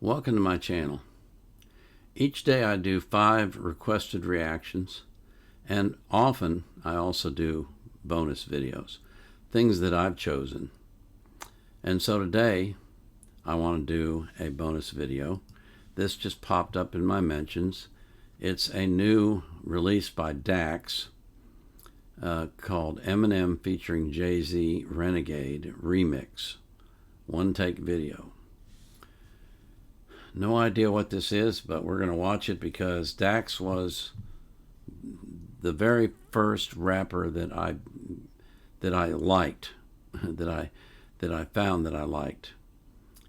Welcome to my channel. Each day I do 5 requested reactions, and often I also do bonus videos, things that I've chosen. And so today I want to do a bonus video. This just popped up in my mentions. It's a new release by Dax called Eminem featuring Jay-Z Renegade Remix. One take video. No idea what this is, but we're going to watch it because Dax was the very first rapper that I liked, that I found that I liked,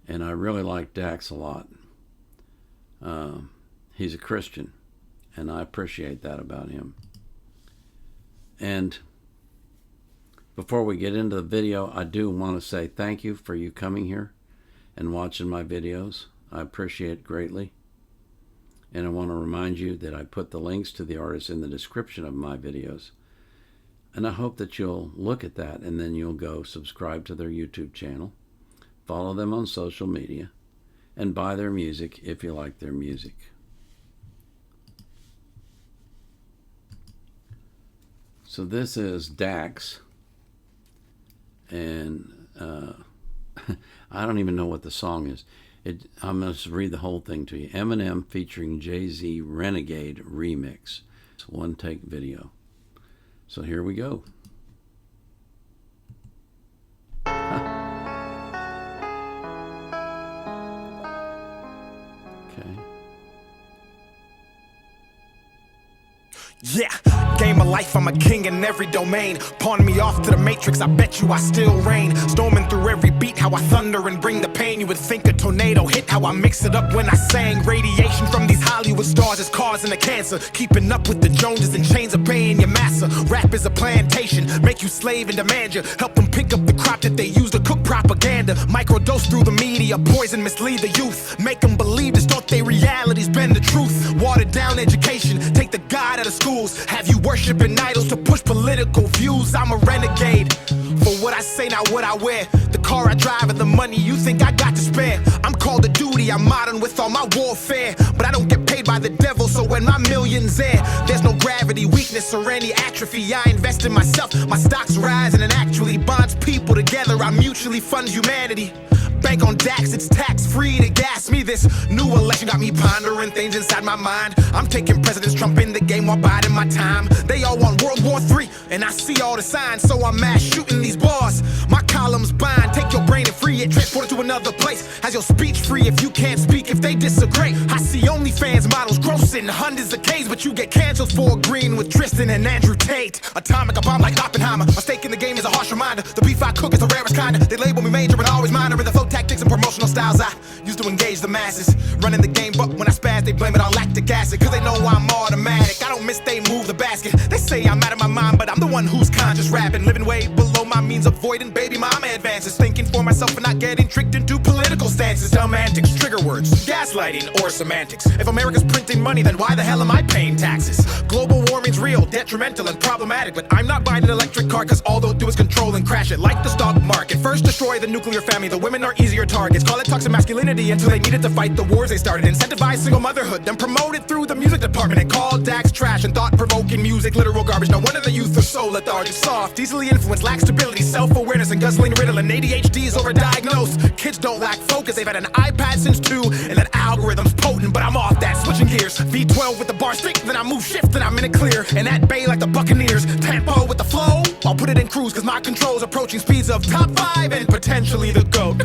and I really like Dax a lot. He's a Christian, and I appreciate that about him. And before we get into the video, I do want to say thank you for you coming here and watching my videos. I appreciate it greatly. And I want to remind you that I put the links to the artists in the description of my videos. And I hope that you'll look at that and then you'll go subscribe to their YouTube channel, follow them on social media, and buy their music if you like their music. So this is Dax, and I don't even know what the song is. I'm going to read the whole thing to you. Eminem featuring Jay-Z Renegade Remix. It's one take video. So here we go. Okay. Yeah, game of life, I'm a king in every domain. Pawn me off to the matrix, I bet you I still reign. Storming through every beat, how I thunder and bring the pain. You would think a tornado hit, how I mix it up when I sang. Radiation from these Hollywood stars is causing the cancer. Keeping up with the Joneses and chains of paying your massa. Rap is a plantation, make you slave and demand you. Help them pick up the crop that they use to cook propaganda. Microdose through the media, poison mislead the youth. Make them believe this, thought they reality's been the truth. Watered down education, take the God out of schools. Have you worshiping idols to push political views? I'm a renegade. For what I say, not what I wear. The car I drive and the money you think I got to spare. I'm called to duty, I'm modern with all my warfare. But I don't get paid by the devil, so when my million's there, there's no gravity, weakness, or any atrophy. I invest in myself, my stocks rise, and it actually bonds people together. I mutually fund humanity. Bank on Dax, it's tax-free to gas me. This new election got me pondering things inside my mind. I'm taking President Trump in the game while biding my time. They all want World War III, and I see all the signs, so I'm mass shooting these bars. My columns bind, take your brain and free it, transport it to another place. Has your speech free if you can't speak, if they disagree. I see OnlyFans models grossing hundreds of Ks, but you get canceled for agreeing with Tristan and Andrew Tate. Atomic, a bomb like Oppenheimer. My stake in the game is a harsh reminder. The beef I cook is the rarest kind. They label me major, but always minor in the flow tactics and promotional styles I used to engage the masses. Running the game, but when I spaz, they blame it on lactic acid. Cause they know I'm automatic. I don't miss, they move the basket. They say I'm out of my mind, but I'm the one who's conscious rapping. Living way below my means, avoiding baby mama advances. Thinking for myself and not getting tricked into political stances. Dumb antics, trigger words, gaslighting, or semantics. If America's printing money, then why the hell am I paying taxes? Global warming's real, detrimental, and problematic. But I'm not buying an electric car, cause all they'll do is control and crash it. Like the stock market, first destroy the nuclear family. The women are easier targets. Call it toxic masculinity until they needed to fight the wars they started. Incentivize single motherhood, then promote it through the music department. And call Dax trash and thought-provoking music literal garbage. No wonder the youth are so lethargic, soft, easily influenced, lack stability, self-awareness, and guzzling Ritalin. ADHD is overdiagnosed. Kids don't lack focus. They've had an iPad since 2, and that algorithm's potent. But I'm off that, switching gears. V12 with the bar stick, then I move shift, then I'm in it clear. And that bay like the Buccaneers. Tempo with the flow, I'll put it in cruise, cause my control's approaching speeds of top 5 and potentially the GOAT.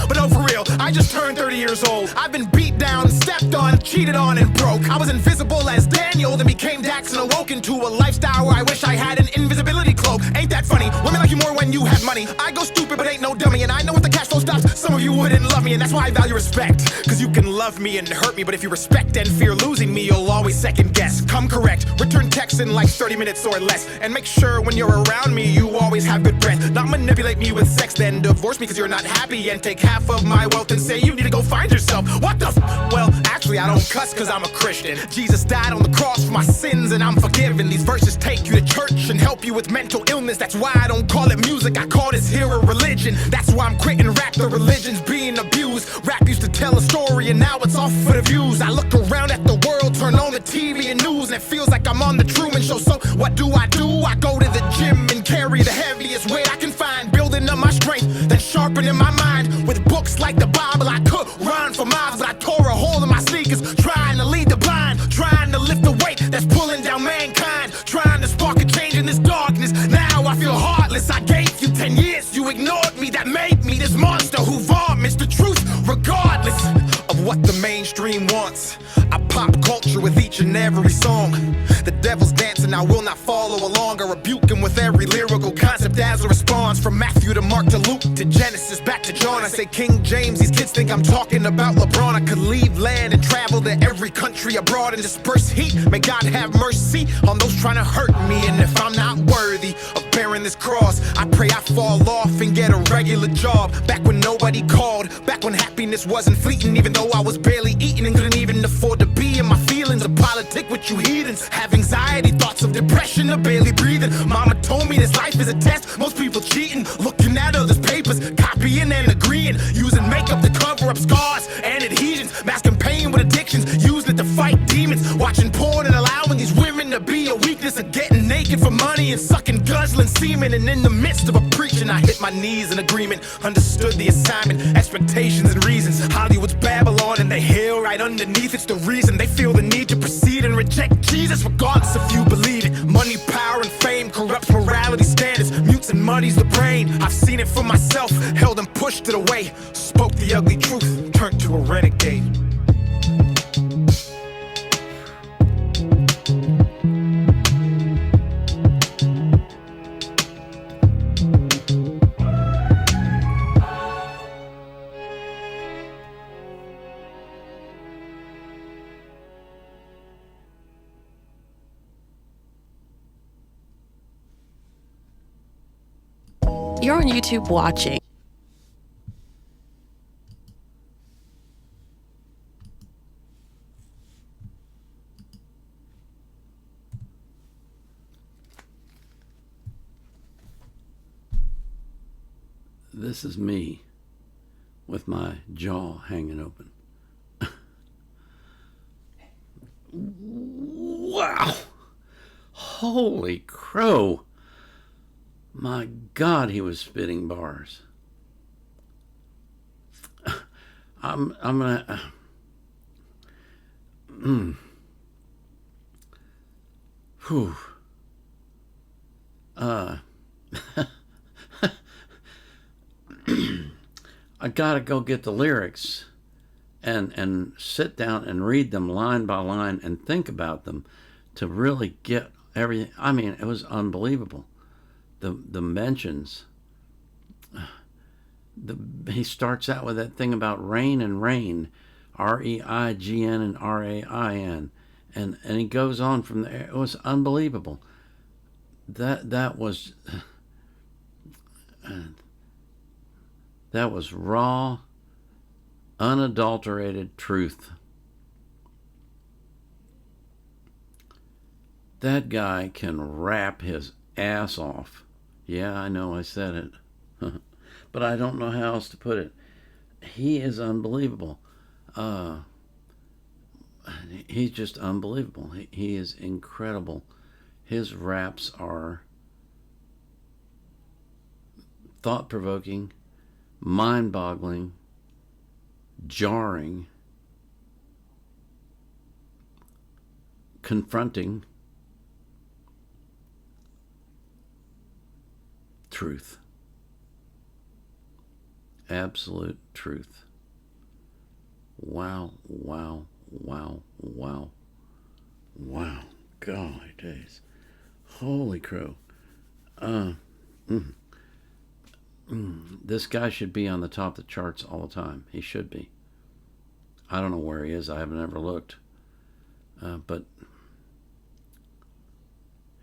But no, for real, I just turned 30 years old. I've been beat down, stepped on, cheated on, and broke. I was invisible as Daniel, then became Dax and awoke into a lifestyle where I wish I had an invisibility cloak. Ain't that funny? Women like you more when you have money. I go stupid but ain't no dummy, and I know if the cash flow stops, some of you wouldn't love me, and that's why I value respect. Cause you can love me and hurt me, but if you respect and fear losing me, you'll always second guess. Come correct, return text in like 30 minutes or less, and make sure when you're around me, you always have good breath. Not manipulate me with sex, then divorce me cause you're not happy, and take half of my wealth and say you need to go find yourself. What the well, actually I don't cuss cause I'm a Christian. Jesus died on the cross for my sins and I'm forgiven. These verses take you to church and help you with mental illness. That's why I don't call it music, I call this here a religion. That's why I'm quitting rap, the religion's being abused. Rap used to tell tell a story and now it's off for the views. I look around at the world, turn on the TV and news, and it feels like I'm on the Truman Show. So what do? I go to the gym and carry the heaviest weight I can find, building up my strength, then sharpening my mind with books like the Bible. I could run for miles, but I tore a hole in my sneakers, trying to lead the blind, trying to lift the weight that's pulling down mankind, trying to spark a change in this darkness. Now I feel heartless. I gave you 10 years, you ignored me. That made me this monster who vomits the truth regardless of what the mainstream wants. I pop culture with each and every song. The devil's dancing, I will not follow along. I rebuke him with every lyrical concept as a response. From Matthew to Mark to Luke to Genesis back to John. I say King James, these kids think I'm talking about LeBron. I could leave land and travel to every country abroad and disperse heat. May God have mercy on those trying to hurt me. And if I'm not worthy of bearing this cross, I pray I fall off and get a regular job. Back when nobody called, back when happiness wasn't fleeting, even though I was barely eating and couldn't even afford to be in my feelings. A politic with you heathens, have anxiety, thoughts of depression, or barely breathing. Mama told me this life is a test, most people cheating, looking at others' papers, copying and agreeing, using makeup to cover up scars and adhesions, masking pain with addictions, using it to fight demons, watching porn and allowing these women to be a weakness, of getting naked for money and sucking, guzzling semen. And in the midst of a preaching, I hit my knees in agreement, understood the assignment, expectations and reasons. Hollywood's Babylon and they hail right underneath. It's the reason they feel the need to proceed and reject Jesus, regardless if you believe it. Money, power, and fame corrupts morality standards, mutes and muddies the brain. I've seen it for myself, held and pushed it away, spoke the ugly truth, turned to a renegade. You're on YouTube watching. This is me with my jaw hanging open. Wow! Holy crow! My God, he was spitting bars. I'm gonna. Whew. I gotta go get the lyrics and sit down and read them line by line and think about them to really get everything. I mean, it was unbelievable. The mentions. He starts out with that thing about rain and rain, R-E-I-G-N and R-A-I-N, and he goes on from there. It was unbelievable. That was raw, unadulterated truth. That guy can rap his ass off. Yeah, I know I said it. But I don't know how else to put it. He is unbelievable. He's just unbelievable. He is incredible. His raps are thought-provoking, mind-boggling, jarring, confronting, truth. Absolute truth. Wow, wow, wow, wow, wow. Golly days. Holy crow. This guy should be on the top of the charts all the time. He should be. I don't know where he is. I haven't ever looked. But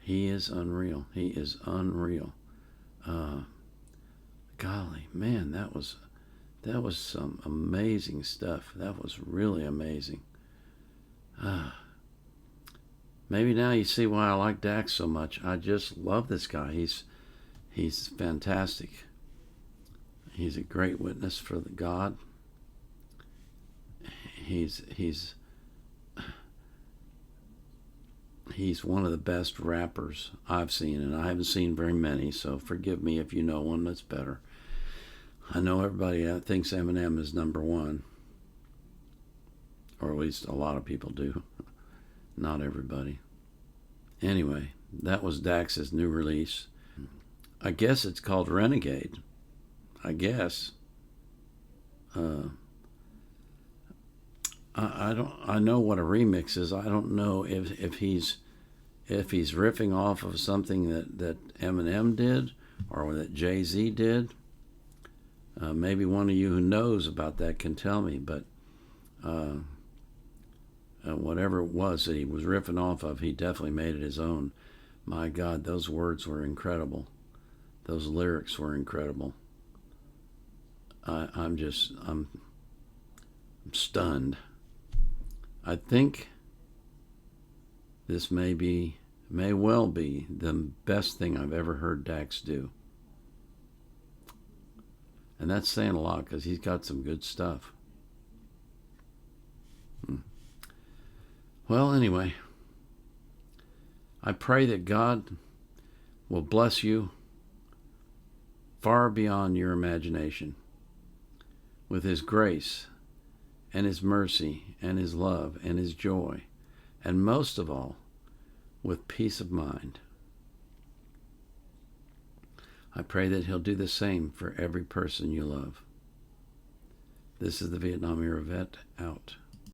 he is unreal. He is unreal. Golly, man, that was some amazing stuff. That was really amazing. Maybe now you see why I like Dax so much. I just love this guy. He's fantastic. He's a great witness for the God. he's one of the best rappers I've seen, and I haven't seen very many, so forgive me if you know one that's better. I know everybody thinks Eminem is number one, or at least a lot of people do. Not everybody. Anyway, that was Dax's new release. I guess it's called Renegade. I guess. I know what a remix is. I don't know if he's riffing off of something that Eminem did or that Jay-Z did. Maybe one of you who knows about that can tell me, but whatever it was that he was riffing off of, he definitely made it his own. My God, those words were incredible. Those lyrics were incredible. I'm stunned. I think this may well be the best thing I've ever heard Dax do. And that's saying a lot because he's got some good stuff. Well, anyway, I pray that God will bless you far beyond your imagination with His grace and His mercy and His love and His joy, and most of all, with peace of mind. I pray that He'll do the same for every person you love. This is the Vietnam Era Vet, out.